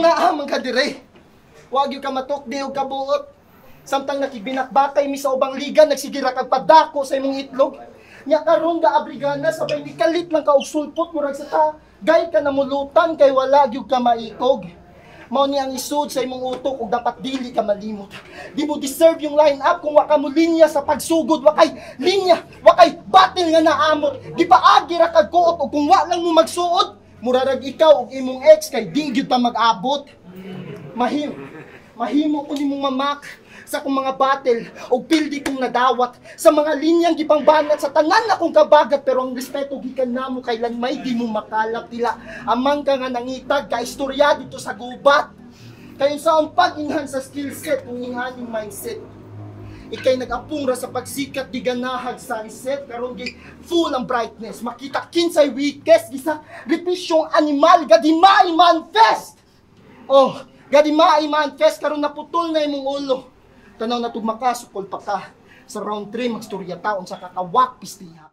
Tinaamang ka dire. Wag yung ka matukdi o kabuot. Samtang nakibinakbakay mi sa ubang liga, nagsigira kag padako sa imong itlog. Nya karon ga abrigana sabay ni kalit lang ka og sulpot murag sa ta. Gay ka namulutan kay wala gyud ka maikog. Mao ni ang isud sa imong utok ug dapat dili ka malimot. Di mo deserve yung line up kung wa ka mo linya sa pagsugod, wa kay linya, wa kay battle nga naamot. Di paagi ra kag kuot ug kung wa lang mo magsuod, murarag ikaw ug imong ex kay di gyud ta mag-abot. Mahimo ko nimong mamak sa akong mga battle o pildi kong nadawat sa mga linyang gipang banat sa tanan akong kabagat, pero ang respeto gikan namo kailan may di mo makalap tila amang ka nga nangitag ka istorya dito sa gubat. Kayo sa ang pag-inhan sa skill set ng inhaning mindset, ikay nag-apung ra sa pagsikat di ganahag sunset karon gi full ang brightness makita kinsay weakest gisa repisyong animal gadimay manifest. Oh, gadimay manifest karon naputol na imong ulo. Tanaw na tugmaka, sukol pa ka. Sa round 3, magstorya taon sa kakawak pistiha.